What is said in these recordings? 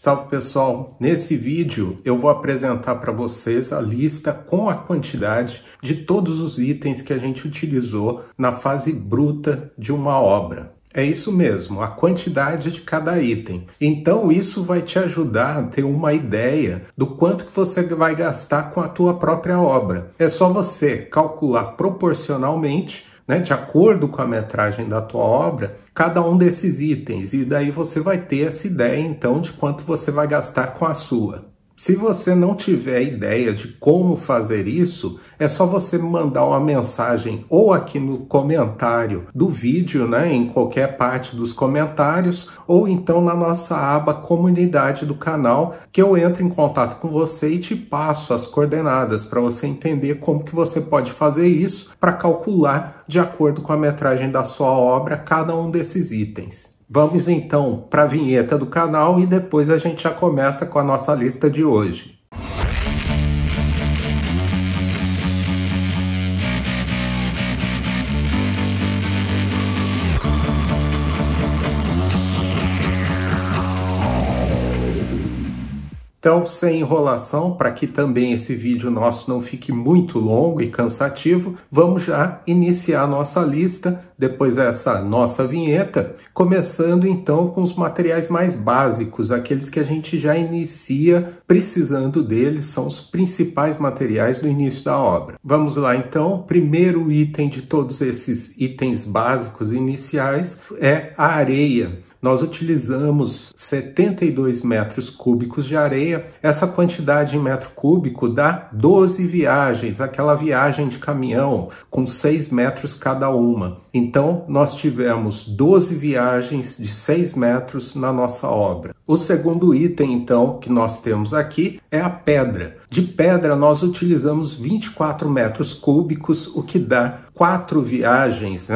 Salve pessoal! Nesse vídeo eu vou apresentar para vocês a lista com a quantidade de todos os itens que a gente utilizou na fase bruta de uma obra. É isso mesmo, a quantidade de cada item. Então isso vai te ajudar a ter uma ideia do quanto que você vai gastar com a tua própria obra. É só você calcular proporcionalmente, de acordo com a metragem da tua obra, cada um desses itens, e daí você vai ter essa ideia então de quanto você vai gastar com a sua. Se você não tiver ideia de como fazer isso, é só você mandar uma mensagem ou aqui no comentário do vídeo, em qualquer parte dos comentários, ou então na nossa aba comunidade do canal, que eu entro em contato com você e te passo as coordenadas para você entender como que você pode fazer isso para calcular de acordo com a metragem da sua obra cada um desses itens. Vamos então para a vinheta do canal e depois a gente já começa com a nossa lista de hoje. Então, sem enrolação, para que também esse vídeo nosso não fique muito longo e cansativo, vamos já iniciar a nossa lista, depois dessa nossa vinheta, começando então com os materiais mais básicos, aqueles que a gente já inicia precisando deles, são os principais materiais do início da obra. Vamos lá então, o primeiro item de todos esses itens básicos iniciais é a areia. Nós utilizamos 72 metros cúbicos de areia. Essa quantidade em metro cúbico dá 12 viagens, aquela viagem de caminhão com 6 metros cada uma. Então, nós tivemos 12 viagens de 6 metros na nossa obra. O segundo item, então, que nós temos aqui é a pedra. De pedra, nós utilizamos 24 metros cúbicos, o que dá 4 viagens,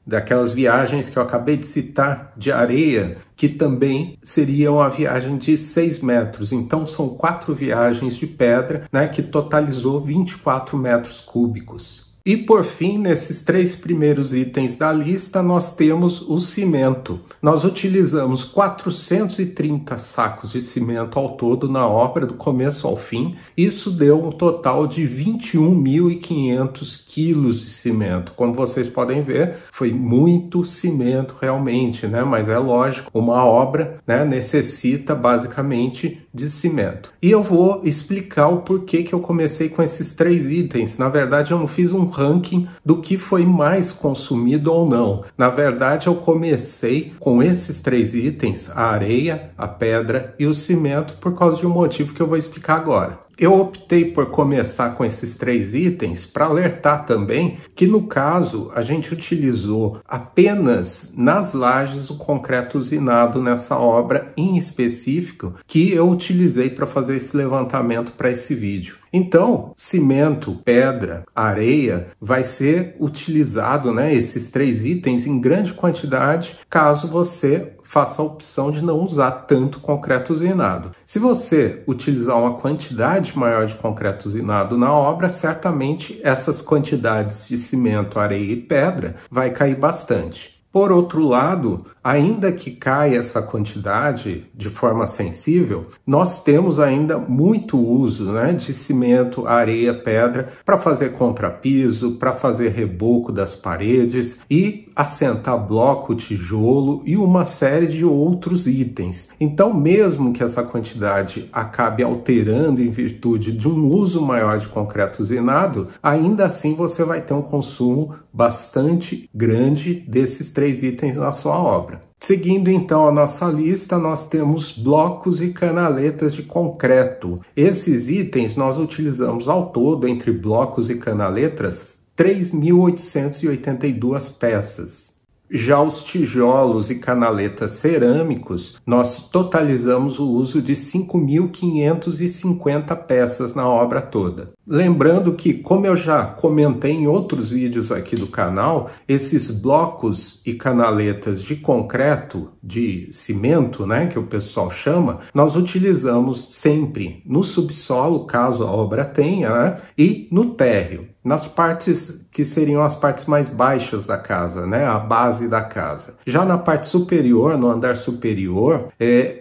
daquelas viagens que eu acabei de citar de areia, que também seriam a viagem de 6 metros. Então, são 4 viagens de pedra, que totalizou 24 metros cúbicos. E por fim, nesses 3 primeiros itens da lista, nós temos o cimento. Nós utilizamos 430 sacos de cimento ao todo na obra, do começo ao fim. Isso deu um total de 21.500 quilos de cimento. Como vocês podem ver, foi muito cimento realmente, Mas é lógico, uma obra, necessita basicamente de cimento. E eu vou explicar o porquê que eu comecei com esses 3 itens. Na verdade, eu não fiz um ranking do que foi mais consumido ou não. Na verdade, eu comecei com esses 3 itens, a areia, a pedra e o cimento, por causa de um motivo que eu vou explicar agora. Eu optei por começar com esses 3 itens para alertar também que, no caso, a gente utilizou apenas nas lajes o concreto usinado nessa obra em específico que eu utilizei para fazer esse levantamento para esse vídeo. Então, cimento, pedra, areia vai ser utilizado, esses 3 itens em grande quantidade caso você faça a opção de não usar tanto concreto usinado. Se você utilizar uma quantidade maior de concreto usinado na obra, certamente essas quantidades de cimento, areia e pedra vai cair bastante. Por outro lado, ainda que caia essa quantidade de forma sensível, nós temos ainda muito uso de cimento, areia, pedra para fazer contrapiso, para fazer reboco das paredes e assentar bloco, tijolo e uma série de outros itens. Então, mesmo que essa quantidade acabe alterando em virtude de um uso maior de concreto usinado, ainda assim você vai ter um consumo bastante grande desses 3 itens na sua obra. Seguindo então a nossa lista, nós temos blocos e canaletas de concreto. Esses itens nós utilizamos ao todo, entre blocos e canaletas, 3.882 peças. Já os tijolos e canaletas cerâmicos, nós totalizamos o uso de 5.550 peças na obra toda. Lembrando que, como eu já comentei em outros vídeos aqui do canal, esses blocos e canaletas de concreto, de cimento, que o pessoal chama, nós utilizamos sempre no subsolo, caso a obra tenha, e no térreo. nas partes que seriam as partes mais baixas da casa, né? A base da casa. Já na parte superior, no andar superior,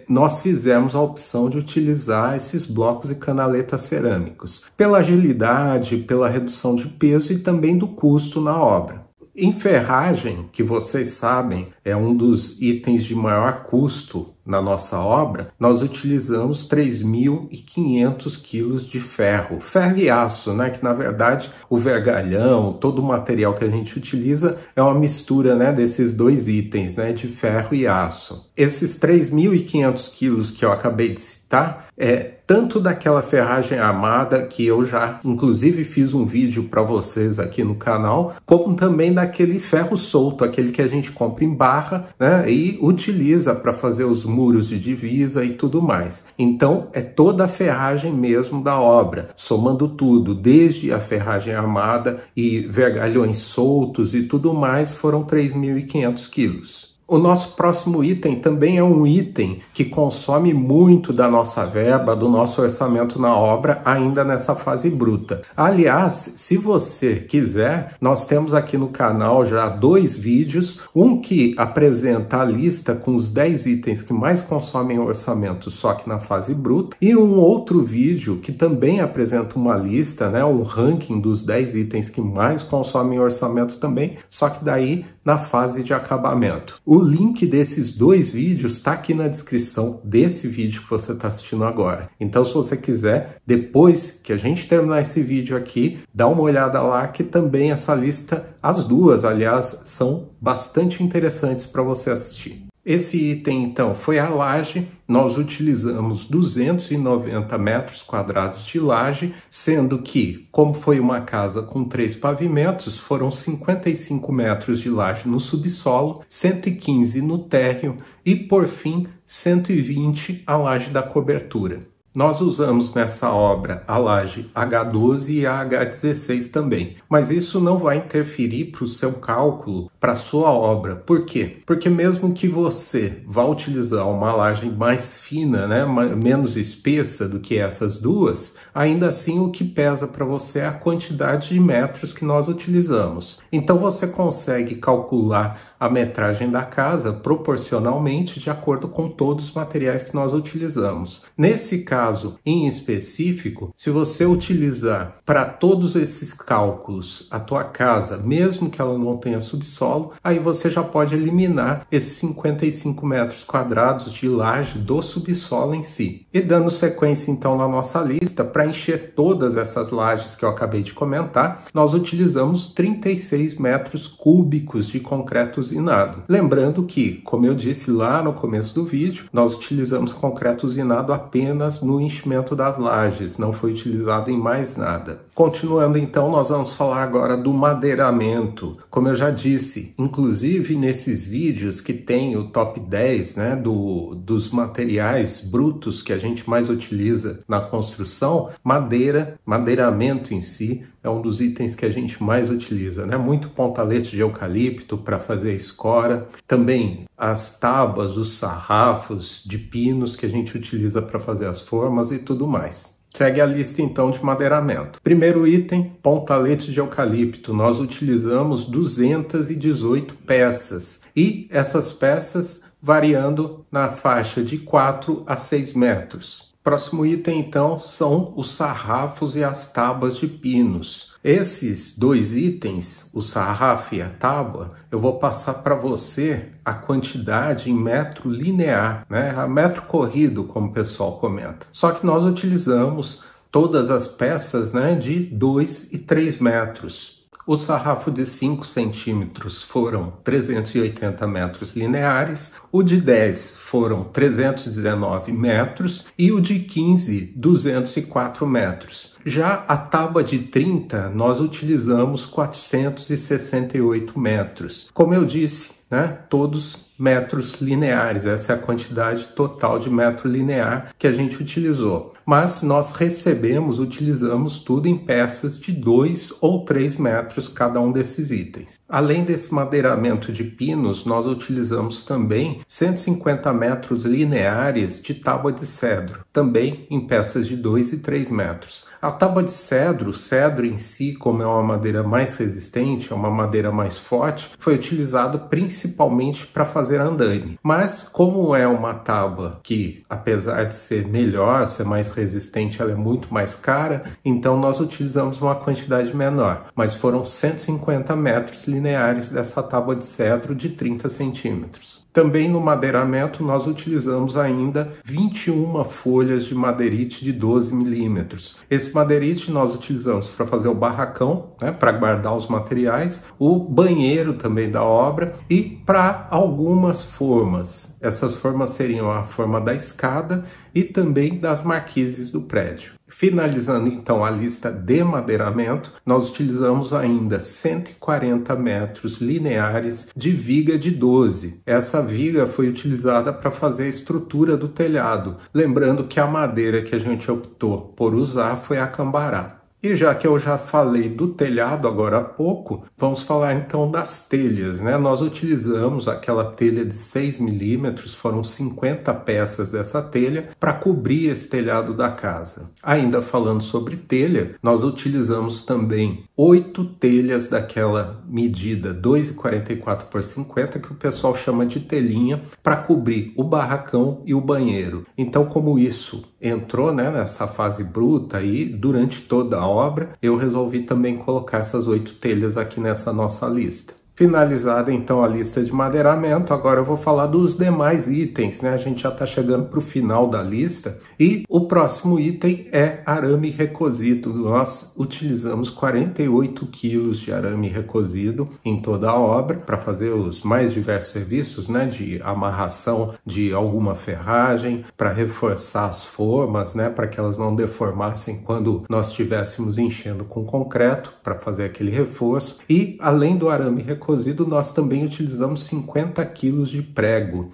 nós fizemos a opção de utilizar esses blocos e canaletas cerâmicos, pela agilidade, pela redução de peso e também do custo na obra. Em ferragem, que vocês sabem é um dos itens de maior custo na nossa obra, nós utilizamos 3.500 quilos de ferro e aço, né? Que na verdade o vergalhão, todo o material que a gente utiliza é uma mistura, né, desses dois itens, né, de ferro e aço. Esses 3.500 quilos que eu acabei de citar tanto daquela ferragem armada, que eu já inclusive fiz um vídeo para vocês aqui no canal, como também daquele ferro solto, aquele que a gente compra em barra, né, e utiliza para fazer os muros de divisa e tudo mais. Então é toda a ferragem mesmo da obra, somando tudo, desde a ferragem armada e vergalhões soltos e tudo mais, foram 3.500 quilos. O nosso próximo item também é um item que consome muito da nossa verba, do nosso orçamento na obra, ainda nessa fase bruta. Aliás, se você quiser, nós temos aqui no canal já 2 vídeos, um que apresenta a lista com os 10 itens que mais consomem orçamento, só que na fase bruta, e um outro vídeo que também apresenta uma lista, né, um ranking dos 10 itens que mais consomem orçamento também, só que daí na fase de acabamento. O link desses 2 vídeos está aqui na descrição desse vídeo que você está assistindo agora. Então, se você quiser, depois que a gente terminar esse vídeo aqui, dá uma olhada lá, que também essa lista, as duas, aliás, são bastante interessantes para você assistir. Esse item, então, foi a laje. Nós utilizamos 290 metros quadrados de laje, sendo que, como foi uma casa com 3 pavimentos, foram 55 metros de laje no subsolo, 115 no térreo e, por fim, 120 a laje da cobertura. Nós usamos nessa obra a laje H12 e a H16 também, mas isso não vai interferir para o seu cálculo, para a sua obra. Por quê? Porque mesmo que você vá utilizar uma laje mais fina, né, menos espessa do que essas duas, ainda assim o que pesa para você é a quantidade de metros que nós utilizamos. Então você consegue calcular a metragem da casa proporcionalmente de acordo com todos os materiais que nós utilizamos. Nesse caso em específico, se você utilizar para todos esses cálculos a tua casa, mesmo que ela não tenha subsolo, aí você já pode eliminar esses 55 metros quadrados de laje do subsolo em si. E dando sequência então na nossa lista, para encher todas essas lajes que eu acabei de comentar, nós utilizamos 36 metros cúbicos de concreto usinado. Lembrando que, como eu disse lá no começo do vídeo, nós utilizamos concreto usinado apenas no enchimento das lajes, não foi utilizado em mais nada. Continuando então, nós vamos falar agora do madeiramento. Como eu já disse, inclusive nesses vídeos que tem o top 10, né, dos materiais brutos que a gente mais utiliza na construção, madeiramento em si é um dos itens que a gente mais utiliza, né? Muito pontalete de eucalipto para fazer a escora, também as tábuas, os sarrafos de pinos que a gente utiliza para fazer as formas e tudo mais. Segue a lista então de madeiramento. Primeiro item, pontalete de eucalipto. Nós utilizamos 218 peças e essas peças variando na faixa de 4 a 6 metros. Próximo item, então, são os sarrafos e as tábuas de pinos. Esses 2 itens, o sarrafo e a tábua, eu vou passar para você a quantidade em metro linear, né? A metro corrido, como o pessoal comenta. Só que nós utilizamos todas as peças, né, de 2 e 3 metros. O sarrafo de 5 centímetros foram 380 metros lineares, o de 10 foram 319 metros e o de 15, 204 metros. Já a tábua de 30, nós utilizamos 468 metros. Como eu disse, né, todos metros lineares. Essa é a quantidade total de metro linear que a gente utilizou. Mas nós utilizamos tudo em peças de 2 ou 3 metros cada um desses itens. Além desse madeiramento de pinos, nós utilizamos também 150 metros lineares de tábua de cedro, também em peças de 2 e 3 metros. A tábua de cedro, o cedro em si, como é uma madeira mais resistente, é uma madeira mais forte, foi utilizado principalmente para fazer andaime. Mas como é uma tábua que, apesar de ser melhor, ser mais resistente, ela é muito mais cara, então nós utilizamos uma quantidade menor, mas foram 150 metros lineares dessa tábua de cedro de 30 centímetros. Também no madeiramento nós utilizamos ainda 21 folhas de madeirite de 12 milímetros. Esse madeirite nós utilizamos para fazer o barracão, né, para guardar os materiais, o banheiro também da obra e para algumas formas. Essas formas seriam a forma da escada e também das marquises do prédio. Finalizando então a lista de madeiramento, nós utilizamos ainda 140 metros lineares de viga de 12. Essa viga foi utilizada para fazer a estrutura do telhado, lembrando que a madeira que a gente optou por usar foi a cambará. E já que eu já falei do telhado agora há pouco, vamos falar então das telhas, né? Nós utilizamos aquela telha de 6 milímetros, foram 50 peças dessa telha para cobrir esse telhado da casa. Ainda falando sobre telha, nós utilizamos também 8 telhas daquela medida 2,44 por 50, que o pessoal chama de telhinha, para cobrir o barracão e o banheiro. Então, como isso entrou, né, nessa fase bruta aí, durante toda a obra, eu resolvi também colocar essas 8 telhas aqui nessa nossa lista. Finalizada então a lista de madeiramento, agora eu vou falar dos demais itens, né? A gente já está chegando para o final da lista e o próximo item é arame recosido. Nós utilizamos 48 quilos de arame recosido em toda a obra para fazer os mais diversos serviços, né? De amarração de alguma ferragem, para reforçar as formas, né? Para que elas não deformassem quando nós estivéssemos enchendo com concreto, para fazer aquele reforço. E além do arame recosido, nós também utilizamos 50 quilos de prego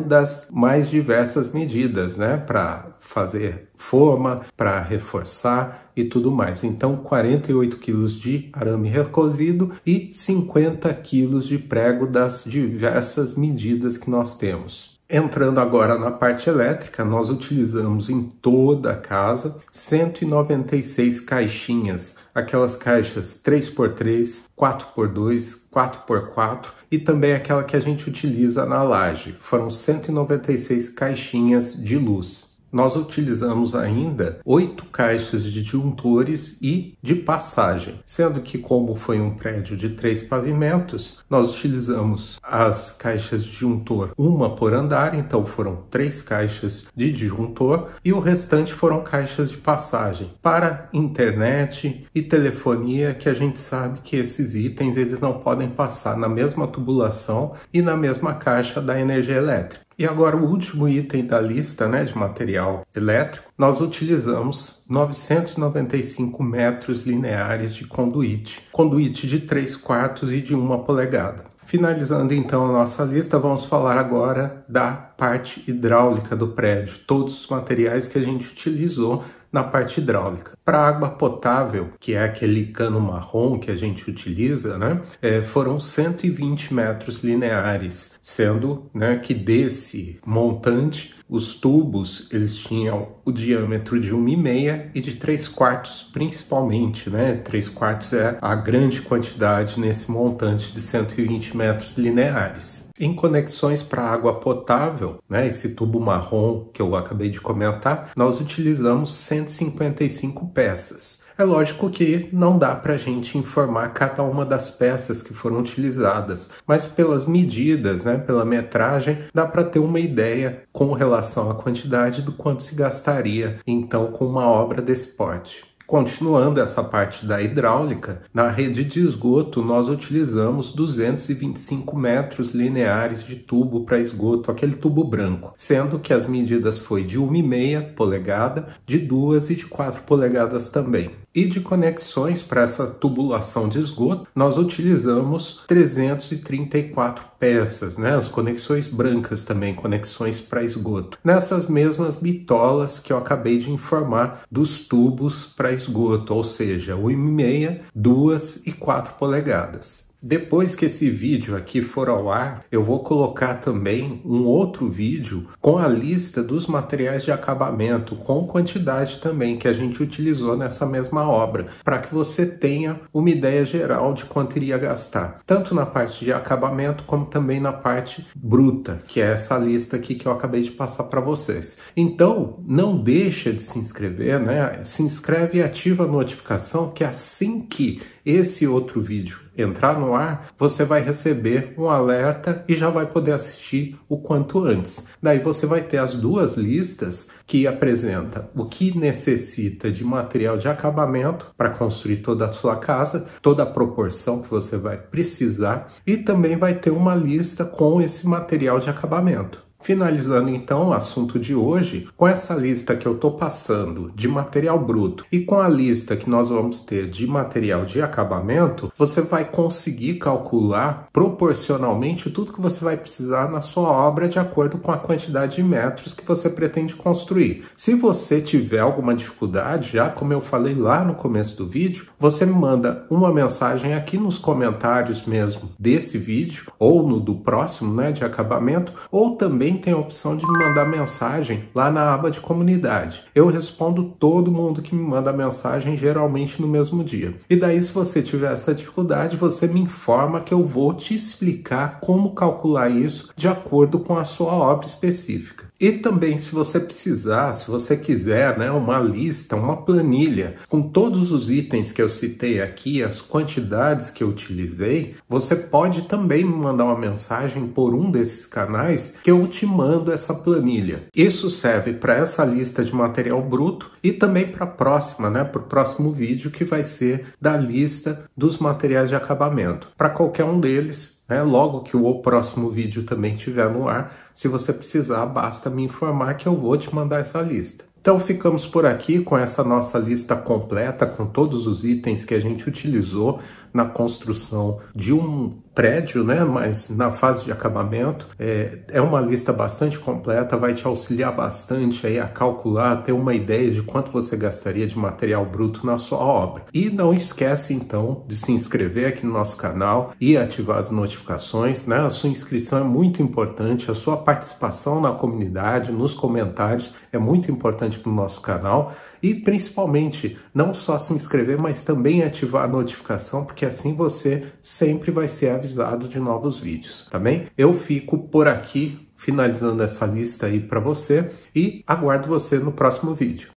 das mais diversas medidas, né, para fazer forma, para reforçar e tudo mais. Então, 48 quilos de arame recosido e 50 quilos de prego das diversas medidas que nós temos. Entrando agora na parte elétrica, nós utilizamos em toda a casa 196 caixinhas, aquelas caixas 3x3, 4x2, 4x4 e também aquela que a gente utiliza na laje. Foram 196 caixinhas de luz. Nós utilizamos ainda 8 caixas de disjuntores e de passagem, sendo que como foi um prédio de 3 pavimentos, nós utilizamos as caixas de disjuntor, uma por andar, então foram 3 caixas de disjuntor e o restante foram caixas de passagem para internet e telefonia, que a gente sabe que esses itens eles não podem passar na mesma tubulação e na mesma caixa da energia elétrica. E agora o último item da lista, né, de material elétrico, nós utilizamos 995 metros lineares de conduíte de 3/4 e de 1 polegada. Finalizando então a nossa lista, vamos falar agora da parte hidráulica do prédio, todos os materiais que a gente utilizou na parte hidráulica. Para água potável, que é aquele cano marrom que a gente utiliza, né, foram 120 metros lineares, sendo, né, que desse montante, os tubos eles tinham o diâmetro de 1,5 e de 3/4 principalmente, né? 3/4 é a grande quantidade nesse montante de 120 metros lineares. Em conexões para água potável, né, esse tubo marrom que eu acabei de comentar, nós utilizamos 155 peças. É lógico que não dá para a gente informar cada uma das peças que foram utilizadas, mas pelas medidas, né, pela metragem, dá para ter uma ideia com relação à quantidade do quanto se gastaria, então, com uma obra desse porte. Continuando essa parte da hidráulica, na rede de esgoto nós utilizamos 225 metros lineares de tubo para esgoto, aquele tubo branco, sendo que as medidas foi de 1,5 polegada, de 2 e de 4 polegadas também. E de conexões para essa tubulação de esgoto, nós utilizamos 334 peças, né? As conexões brancas também, conexões para esgoto. Nessas mesmas bitolas que eu acabei de informar dos tubos para esgoto, ou seja, 1,5, 2 e 4 polegadas. Depois que esse vídeo aqui for ao ar, eu vou colocar também um outro vídeo com a lista dos materiais de acabamento, com quantidade também que a gente utilizou nessa mesma obra, para que você tenha uma ideia geral de quanto iria gastar, tanto na parte de acabamento como também na parte bruta, que é essa lista aqui que eu acabei de passar para vocês. Então, não deixa de se inscrever, né? Se inscreve e ativa a notificação, que assim que esse outro vídeo entrar no ar, você vai receber um alerta e já vai poder assistir o quanto antes. Daí você vai ter as duas listas que apresenta o que necessita de material de acabamento para construir toda a sua casa, toda a proporção que você vai precisar, e também vai ter uma lista com esse material de acabamento. Finalizando então o assunto de hoje, com essa lista que eu estou passando de material bruto e com a lista que nós vamos ter de material de acabamento, você vai conseguir calcular proporcionalmente tudo que você vai precisar na sua obra de acordo com a quantidade de metros que você pretende construir. Se você tiver alguma dificuldade, já como eu falei lá no começo do vídeo, você me manda uma mensagem aqui nos comentários mesmo desse vídeo ou no do próximo, né, de acabamento, ou também tem a opção de me mandar mensagem lá na aba de comunidade. Eu respondo todo mundo que me manda mensagem, geralmente no mesmo dia. E daí, se você tiver essa dificuldade, você me informa que eu vou te explicar como calcular isso de acordo com a sua obra específica. E também, se você precisar, se você quiser, né, uma lista, uma planilha com todos os itens que eu citei aqui, as quantidades que eu utilizei, você pode também me mandar uma mensagem por um desses canais que eu te mando essa planilha. Isso serve para essa lista de material bruto e também para a próxima, né, para o próximo vídeo, que vai ser da lista dos materiais de acabamento. Para qualquer um deles, logo que o próximo vídeo também estiver no ar, se você precisar, basta me informar que eu vou te mandar essa lista. Então ficamos por aqui com essa nossa lista completa, com todos os itens que a gente utilizou na construção de um prédio, né? Mas na fase de acabamento. É uma lista bastante completa, vai te auxiliar bastante aí a calcular, ter uma ideia de quanto você gastaria de material bruto na sua obra. E não esquece então de se inscrever aqui no nosso canal e ativar as notificações, né? A sua inscrição é muito importante, a sua participação na comunidade, nos comentários, é muito importante para o nosso canal. E principalmente, não só se inscrever, mas também ativar a notificação, porque assim você sempre vai ser avisado de novos vídeos, tá bem? Eu fico por aqui, finalizando essa lista aí para você, e aguardo você no próximo vídeo.